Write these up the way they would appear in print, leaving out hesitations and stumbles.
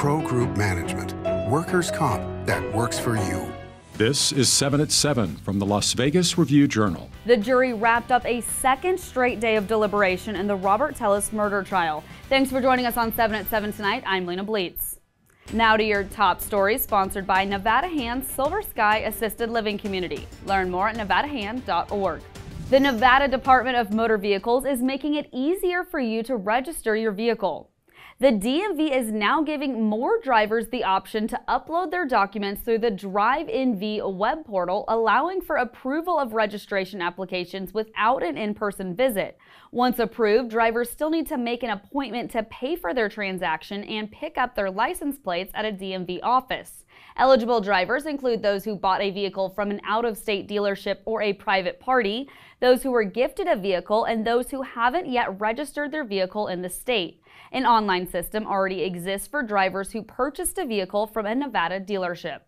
Pro Group Management. Workers' comp that works for you. This is 7 at 7 from the Las Vegas Review-Journal. The jury wrapped up a second straight day of deliberation in the Robert Tellis murder trial. Thanks for joining us on 7 at 7 tonight. I'm Lena Bleetz. Now to your top stories, sponsored by Nevada Hand's Silver Sky Assisted Living Community. Learn more at nevadahand.org. The Nevada Department of Motor Vehicles is making it easier for you to register your vehicle. The DMV is now giving more drivers the option to upload their documents through the Drive-In-V web portal, allowing for approval of registration applications without an in-person visit. Once approved, drivers still need to make an appointment to pay for their transaction and pick up their license plates at a DMV office. Eligible drivers include those who bought a vehicle from an out-of-state dealership or a private party, those who were gifted a vehicle, and those who haven't yet registered their vehicle in the state. An online system already exists for drivers who purchased a vehicle from a Nevada dealership.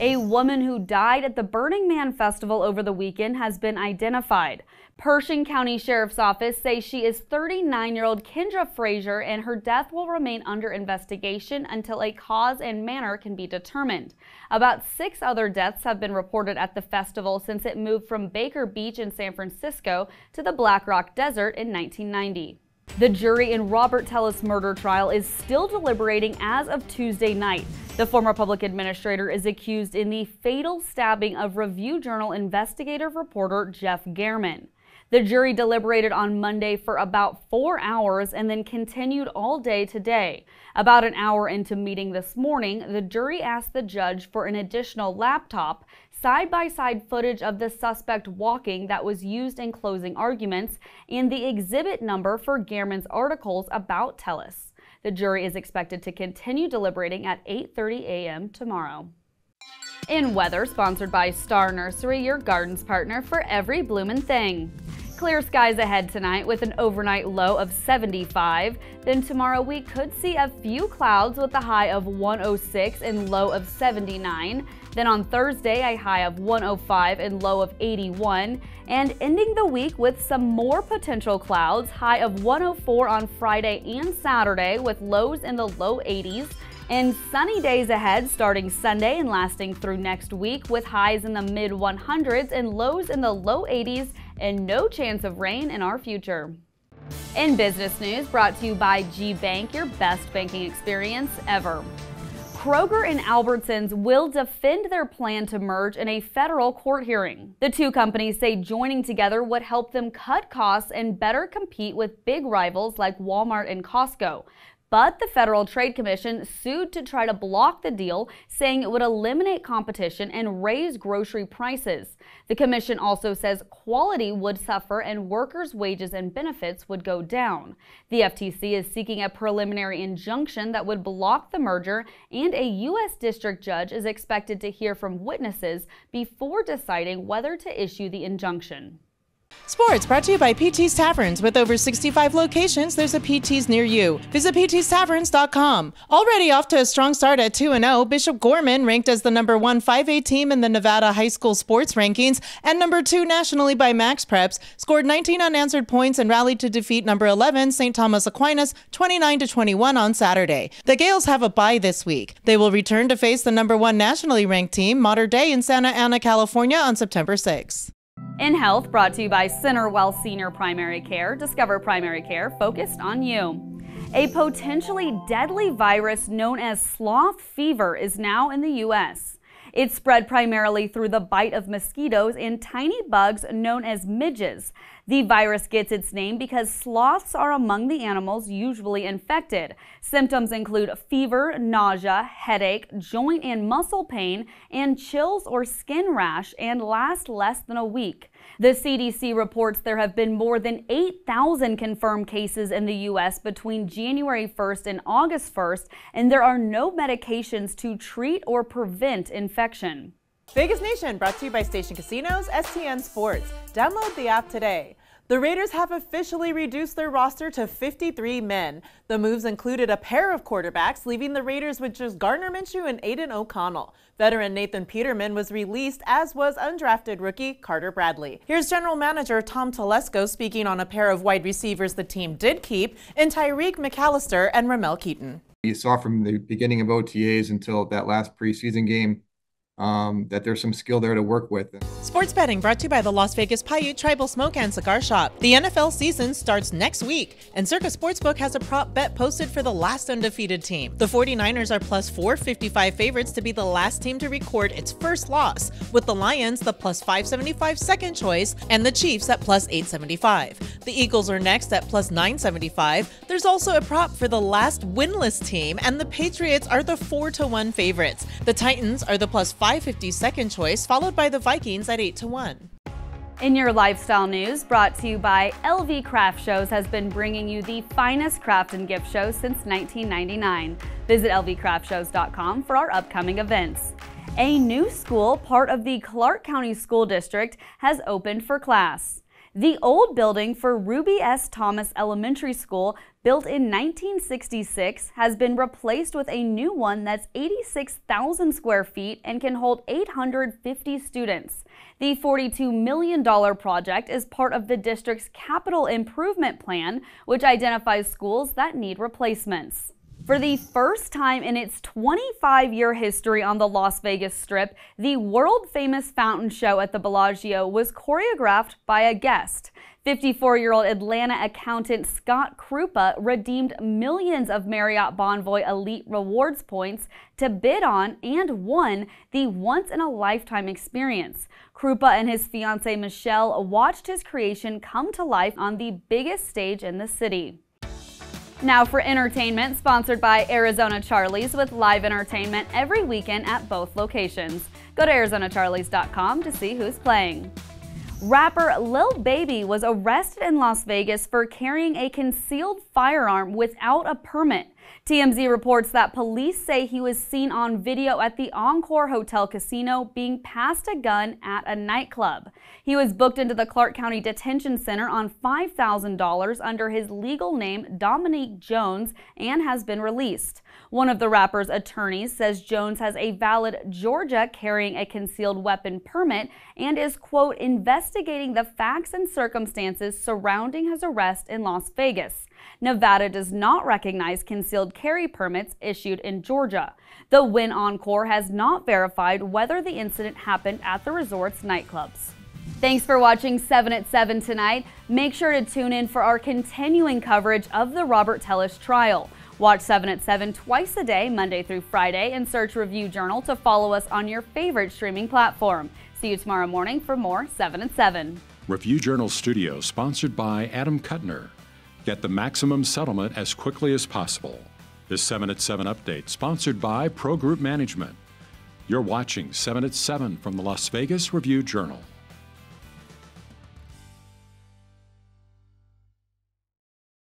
A woman who died at the Burning Man Festival over the weekend has been identified. Pershing County Sheriff's Office says she is 39-year-old Kendra Frazier, and her death will remain under investigation until a cause and manner can be determined. About 6 other deaths have been reported at the festival since it moved from Baker Beach in San Francisco to the Black Rock Desert in 1990. The jury in Robert Tellis' murder trial is still deliberating as of Tuesday night. The former public administrator is accused in the fatal stabbing of Review-Journal investigative reporter Jeff Gehrman. The jury deliberated on Monday for about 4 hours and then continued all day today. About an hour into meeting this morning, the jury asked the judge for an additional laptop, side-by-side footage of the suspect walking that was used in closing arguments, and the exhibit number for Gehrman's articles about Tellis. The jury is expected to continue deliberating at 8:30 a.m. tomorrow. In weather, sponsored by Star Nursery, your garden's partner for every bloomin' thing. Clear skies ahead tonight with an overnight low of 75. Then tomorrow we could see a few clouds with a high of 106 and low of 79. Then on Thursday, a high of 105 and low of 81. And ending the week with some more potential clouds, high of 104 on Friday and Saturday with lows in the low 80s. And sunny days ahead starting Sunday and lasting through next week with highs in the mid 100s and lows in the low 80s, and no chance of rain in our future. In business news, brought to you by G Bank, your best banking experience ever. Kroger and Albertsons will defend their plan to merge in a federal court hearing. The two companies say joining together would help them cut costs and better compete with big rivals like Walmart and Costco. But the Federal Trade Commission sued to try to block the deal, saying it would eliminate competition and raise grocery prices. The commission also says quality would suffer and workers' wages and benefits would go down. The FTC is seeking a preliminary injunction that would block the merger, and a U.S. district judge is expected to hear from witnesses before deciding whether to issue the injunction. Sports brought to you by PT's Taverns. With over 65 locations, there's a PT's near you. Visit ptstaverns.com. Already off to a strong start at 2-0, Bishop Gorman, ranked as the number 1 5A team in the Nevada high school sports rankings and number 2 nationally by Max Preps, scored 19 unanswered points and rallied to defeat number 11 St. Thomas Aquinas 29-21 on Saturday. The Gales have a bye this week. They will return to face the number 1 nationally ranked team, Mater Dei, in Santa Ana, California on September 6th. In health, brought to you by CenterWell Senior Primary Care. Discover primary care focused on you. A potentially deadly virus known as sloth fever is now in the U.S. It's spread primarily through the bite of mosquitoes and tiny bugs known as midges. The virus gets its name because sloths are among the animals usually infected. Symptoms include fever, nausea, headache, joint and muscle pain, and chills or skin rash, and last less than a week. The CDC reports there have been more than 8,000 confirmed cases in the U.S. between January 1st and August 1st, and there are no medications to treat or prevent infection. Vegas Nation brought to you by Station Casinos, STN Sports. Download the app today. The Raiders have officially reduced their roster to 53 men. The moves included a pair of quarterbacks, leaving the Raiders with just Gardner Minshew and Aiden O'Connell. Veteran Nathan Peterman was released, as was undrafted rookie Carter Bradley. Here's General Manager Tom Telesco speaking on a pair of wide receivers the team did keep in Tyreek McAllister and Ramel Keaton. You saw from the beginning of OTAs until that last preseason game that there's some skill there to work with. Sports betting brought to you by the Las Vegas Paiute Tribal Smoke and Cigar Shop. The NFL season starts next week, and Circa Sportsbook has a prop bet posted for the last undefeated team. The 49ers are plus 455 favorites to be the last team to record its first loss, with the Lions the plus 575 second choice and the Chiefs at plus 875. The Eagles are next at plus 975. There's also a prop for the last winless team, and the Patriots are the 4-1 favorites. The Titans are the plus 550 second choice, followed by the Vikings at 8-1. In your lifestyle news, brought to you by LV Craft Shows, has been bringing you the finest craft and gift shows since 1999. Visit lvcraftshows.com for our upcoming events. A new school, part of the Clark County School District, has opened for class. The old building for Ruby S. Thomas Elementary School, built in 1966, has been replaced with a new one that's 86,000 square feet and can hold 850 students. The $42 million project is part of the district's capital improvement plan, which identifies schools that need replacements. For the first time in its 25-year history on the Las Vegas Strip, the world-famous fountain show at the Bellagio was choreographed by a guest. 54-year-old Atlanta accountant Scott Krupa redeemed millions of Marriott Bonvoy Elite Rewards points to bid on and won the once-in-a-lifetime experience. Krupa and his fiancée Michelle watched his creation come to life on the biggest stage in the city. Now for entertainment, sponsored by Arizona Charlie's, with live entertainment every weekend at both locations. Go to ArizonaCharlies.com to see who's playing. Rapper Lil Baby was arrested in Las Vegas for carrying a concealed firearm without a permit. TMZ reports that police say he was seen on video at the Encore Hotel Casino being passed a gun at a nightclub. He was booked into the Clark County Detention Center on $5,000 under his legal name Dominique Jones and has been released. One of the rapper's attorneys says Jones has a valid Georgia carrying a concealed weapon permit and is, quote, investigating the facts and circumstances surrounding his arrest in Las Vegas. Nevada does not recognize concealed carry permits issued in Georgia. The Wynn Encore has not verified whether the incident happened at the resort's nightclubs. Thanks for watching 7 at 7 tonight. Make sure to tune in for our continuing coverage of the Robert Tellis trial. Watch 7 at 7 twice a day, Monday through Friday, and search Review Journal to follow us on your favorite streaming platform. See you tomorrow morning for more 7 at 7. Review Journal Studio, sponsored by Adam Kuttner. Get the maximum settlement as quickly as possible. This 7 at 7 update, sponsored by Pro Group Management. You're watching 7 at 7 from the Las Vegas Review Journal.